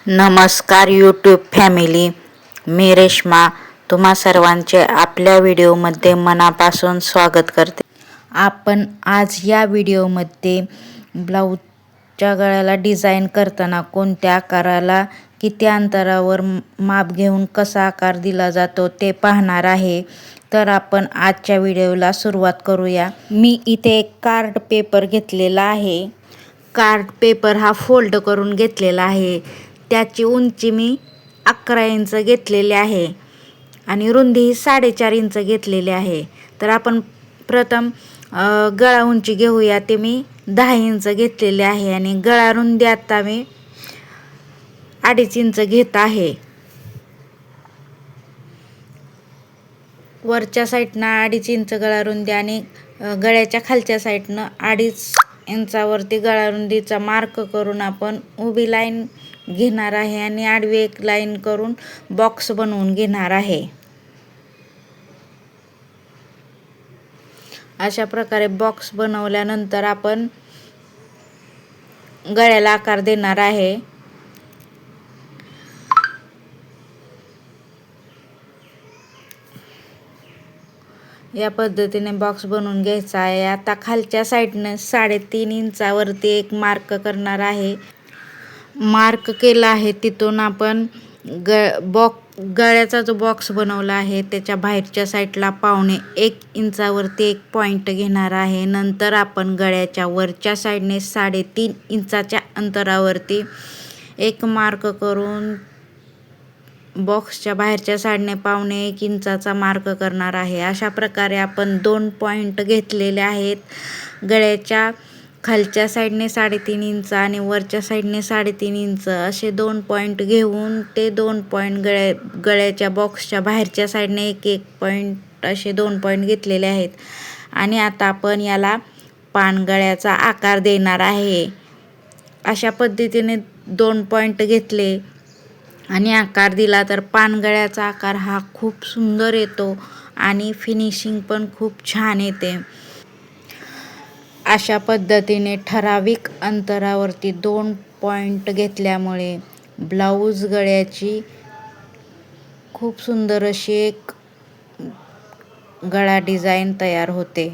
नमस्कार YouTube family, मी रेश्मा तुम्हा सर्वांचे आपल्या व्हिडिओमध्ये मनापासून स्वागत करते. आपण आज या व्हिडिओमध्ये ब्लाऊजच्या गळ्याला डिझाईन करताना कोणत्या आकाराला किती अंतरावर माप घेऊन कसा आकार दिला जातो ते पाहणार आहे. तर आपण आजच्या व्हिडिओला सुरुवात करूया. मी इथे एक कार्ड पेपर घेतलेला आहे. कार्ड पेपर हा फोल्ड करून घेतलेला आहे. त्याची उंची मी 11 इंच घेतलेली आहे आणि रुंदी ही 4.5 इंच घेतलेली आहे. तर आपण प्रथम गळा उंची घेऊया. ते मी 10 इंच घेतलेले आहे आणि गळा रुंदी आता मी 2.5 इंच घेत आहे. वरच्या साईडनं 2.5 इंच गळा रुंदी आणि गळ्याच्या खालच्या साईडनं 2.5 इंचावरती गळा रुंदीचा मार्क करून आपण उभी लाईन घेणार आहे आणि आडवी एक लाईन करून बॉक्स बनवून घेणार आहे. अशा प्रकारे बॉक्स बनवल्यानंतर आपण गळ्याला आकार देणार आहे. या पद्धतीने बॉक्स बनवून घ्यायचा आहे. आता खालच्या साईडने 3.5 इंचावरती एक मार्क करणार आहे. मार्क केला आहे तिथून आपण गळ्याचा जो बॉक्स बनवला आहे त्याच्या बाहेरच्या साईडला 1.25 इंचावरती एक पॉईंट घेणार आहे. नंतर आपण गळ्याच्या वरच्या साईडने 3.5 इंचाच्या अंतरावरती एक मार्क करून बॉक्सच्या बाहेरच्या साईडने 1.25 इंचाचा मार्क करणार आहे. अशा प्रकारे आपण 2 पॉईंट घेतलेले आहेत. गळ्याच्या खालच्या साईडने 3.5 इंच आणि वरच्या साईडने 3.5 इंच असे 2 पॉईंट घेऊन ते 2 पॉईंट गळ्याच्या बॉक्सच्या बाहेरच्या साईडने एक पॉईंट असे 2 पॉईंट घेतलेले आहेत. आणि आता आपण याला पानगळ्याचा आकार देणार आहे. अशा पद्धतीने 2 पॉईंट घेतले आणि आकार दिला तर पानगळ्याचा आकार हा खूप सुंदर येतो आणि फिनिशिंग पण खूप छान येते. अशा पद्धतीने ठराविक अंतरावरती 2 पॉईंट घेतल्यामुळे ब्लाऊज गळ्याची खूप सुंदर अशी एक गळा डिझाईन तयार होते.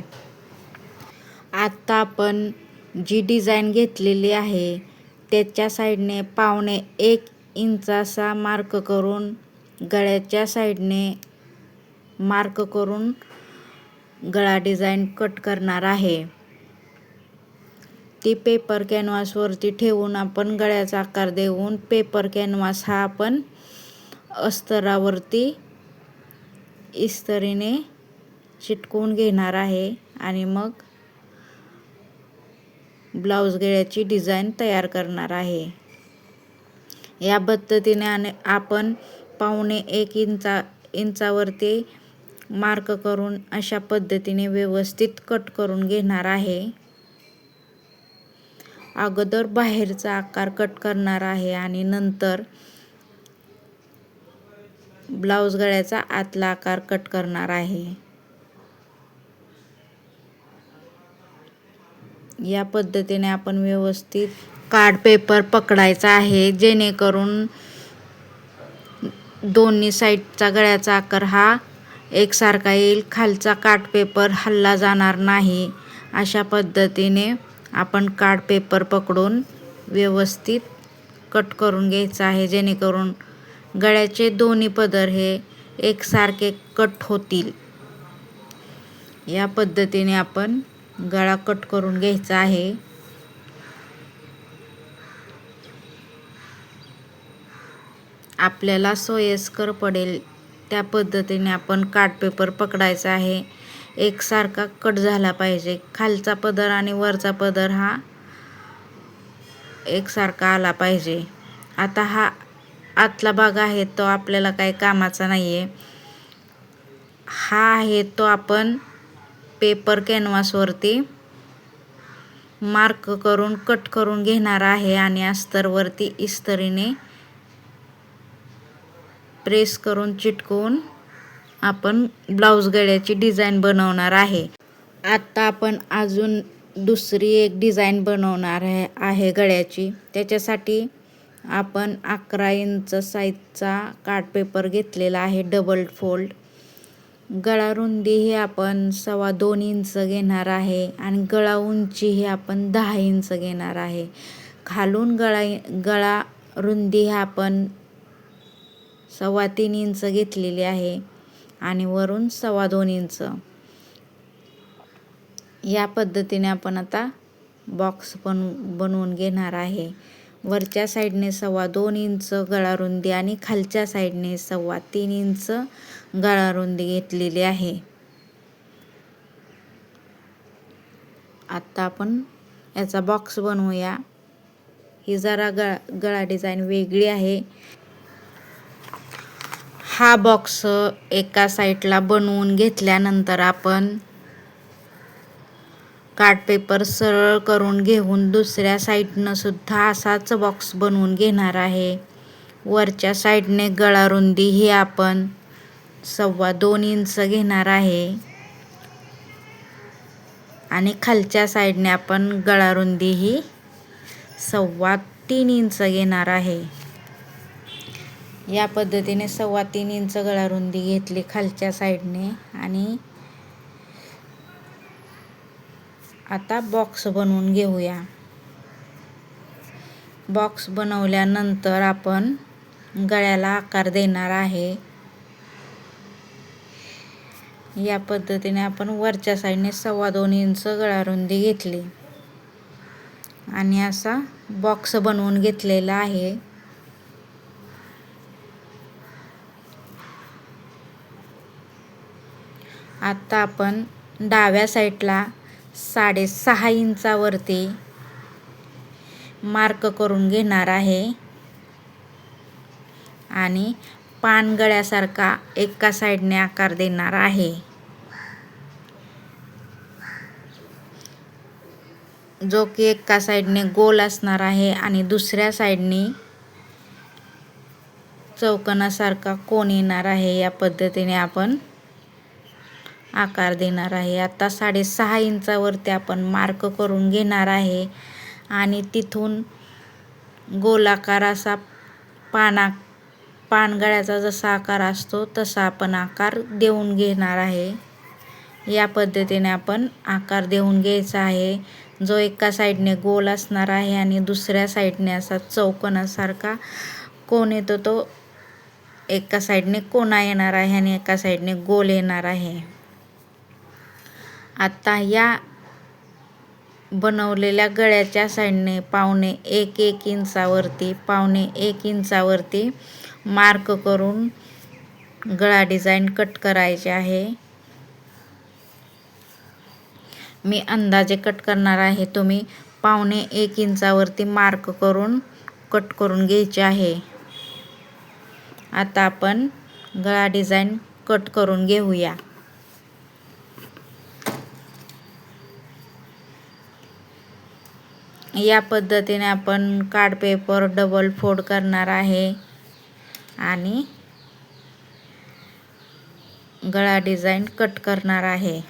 आता आपण जी डिझाईन घेतलेली आहे त्याच्या साईडने 1.25 इंच असा मार्क करून गळ्याच्या साईडने मार्क करून गळा डिझाईन कट करणार आहे. ती पेपर कॅनव्हासवरती ठेवून आपण गळ्याचा आकार देऊन पेपर कॅनव्हास हा आपण अस्तरावरती इस्त्रीने चिटकवून घेणार आहे आणि मग ब्लाऊज गळ्याची डिझाईन तयार करणार आहे. या पद्धतीने आपण 1.25 इंचावरती मार्क करून अशा पद्धतीने व्यवस्थित कट करून घेणार आहे. अगोदर बाहेरचा आकार कट करणार आहे आणि नंतर ब्लाऊज गळ्याचा आतला आकार कट करणार आहे. या पद्धतीने आपण व्यवस्थित कार्ड पेपर पकडायचा आहे जेणेकरून दोन्ही साईडचा गळ्याचा आकार हा एकसारखा येईल. खालचा कार्ड पेपर हलला जाणार नाही. अशा पद्धतीने आपण कार्ड पेपर पकडून व्यवस्थित कट करून घ्यायचा आहे जेणेकरून गळ्याचे दोन्ही पदर हे एकसारखे कट होतील. या पद्धतीने आपण गळा कट करून घ्यायचा आहे. आपल्याला सोयीस्कर पडेल त्या पद्धतीने आपण कार्ड पेपर पकडायचा आहे. एकसारखा कट झाला पाहिजे. खालचा पदर आणि वरचा पदर हा एकसारखा आला पाहिजे. आता हा आतला भाग आहे तो आपल्याला काही कामाचा नाही आहे. हा आहे तो आपण पेपर कॅनव्हासवरती मार्क करून कट करून घेणार आहे आणि अस्तरवरती इस्त्रीने प्रेस करून चिटकवून आपण ब्लाऊज गळ्याची डिझाईन बनवणार आहे. आता आपण अजून दुसरी एक डिझाईन बनवणार आहे गळ्याची. त्याच्यासाठी आपण 11 इंच साईजचा कार्ड पेपर घेतलेला आहे डबल फोल्ड. गळा रुंदी ही आपण 2.25 इंच घेणार आहे आणि गळा उंची ही आपण 10 इंच घेणार आहे. खालून गळा रुंदी ही आपण 3.25 इंच घेतलेली आहे आणि वरून 2.25 इंच. या पद्धतीने आपण आता बॉक्स बनवून घेणार आहे. वरच्या साईडने 2.25 इंच गळा रुंदी आणि खालच्या साईडने 3.25 इंच गळा रुंदी घेतलेली आहे. आता आपण याचा बॉक्स बनवूया. ही जरा गळा डिझाईन वेगळी आहे. हा बॉक्स एका साईडला बनवून घेतल्यानंतर आपण कार्ड पेपर सरळ करून घेऊन दुसऱ्या साईडनं सुद्धा असाच बॉक्स बनवून घेणार आहे. वरच्या साईडने गळा रुंदी ही आपण 2.25 इंच घेणार आहे आणि खालच्या साईडने आपण गळा रुंदी ही 3.25 इंच घेणार आहे. या पद्धतीने 3.25 इंच गळा रुंदी घेतली खालच्या साईडने आणि आता बॉक्स बनवून घेऊया. बॉक्स बनवल्यानंतर आपण गळ्याला आकार देणार आहे. या पद्धतीने आपण वरच्या साईडने 2.25 इंच गळा रुंदी घेतली आणि असा बॉक्स बनवून घेतलेला आहे. आता आपण डाव्या साईडला 6.5 इंचावरती मार्क करून घेणार आहे आणि पान गळ्यासारखा एका साईडने आकार देणार आहे. जो की एका साईडने गोल असणार आहे आणि दुसऱ्या साईडने चौकोनासारखा कोन येणार आहे. या पद्धतीने आपण आकार देणार आहे. आता 6.5 इंचावरती आपण मार्क करून घेणार आहे आणि तिथून गोलाकार असा पानगळ्याचा जसा आकार असतो तसा आपण आकार देऊन घेणार आहे. या पद्धतीने आपण आकार देऊन घ्यायचा आहे. जो एका साईडने गोल असणार आहे आणि दुसऱ्या साईडने असा चौकोनासारखा कोन येतो, तो एका साईडने कोना येणार आहे आणि एका साईडने गोल येणार आहे. आता या बनवलेल्या गळ्याच्या साईडने 1.25 इंचावरती मार्क करून गळा डिझाईन कट करायचे आहे. मी अंदाजे कट करणार आहे. तुम्ही 1.25 इंचावरती मार्क करून कट करून घ्यायचे आहे. आता आपण गळा डिझाईन कट करून घेऊया. या पद्धतीने आपण कार्ड पेपर डबल फोल्ड करणार आहे आणि गळा डिझाईन कट करणार आहे.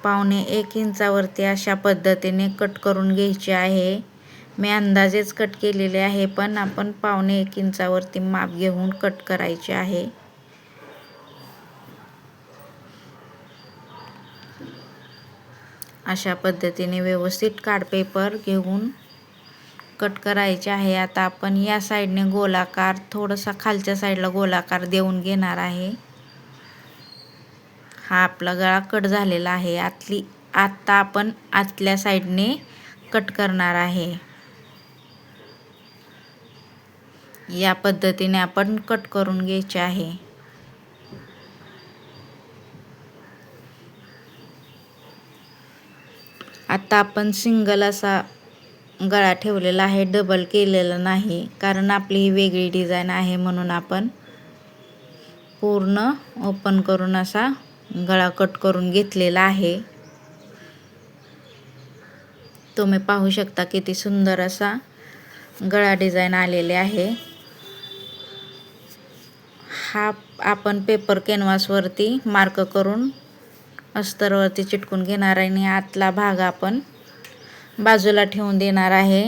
1.25 इंचावरती अशा पद्धतीने कट करून घ्यायचे आहे. मी अंदाजेच कट केलेले आहे, पण आपण 1.25 इंचावरती माप घेऊन कट करायचे आहे. अशा पद्धतीने व्यवस्थित कार्ड पेपर घेऊन कट करायचे आहे. आता आपण या साईडने गोलाकार, थोडासा खालच्या साईडला गोलाकार देऊन घेणार आहे. हा आपला गळा कट झालेला आहे. आता आपण आतल्या साईडने कट करणार आहे. या पद्धतीने आपण कट करून घ्यायचे आहे. आता आपण सिंगल असा गळा ठेवलेला आहे, डबल केलेला नाही, कारण आपली ही वेगळी डिझाईन आहे म्हणून आपण पूर्ण ओपन करून असा गळा कट करून घेतलेला आहे. तुम्ही पाहू शकता किती सुंदर असा गळा डिझाईन आलेले आहे. हा आपण पेपर कॅनव्हासवरती मार्क करून अस्तरवरती चिटकून घेणार आहे आणि आतला भाग आपण बाजूला ठेवून देणार आहे.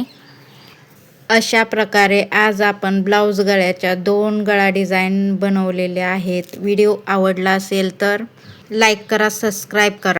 अशा प्रकारे आज आपण ब्लाऊज गळ्याच्या 2 गळा डिझाईन बनवलेले आहेत. व्हिडिओ आवडला असेल तर लाईक करा, सबस्क्राईब करा.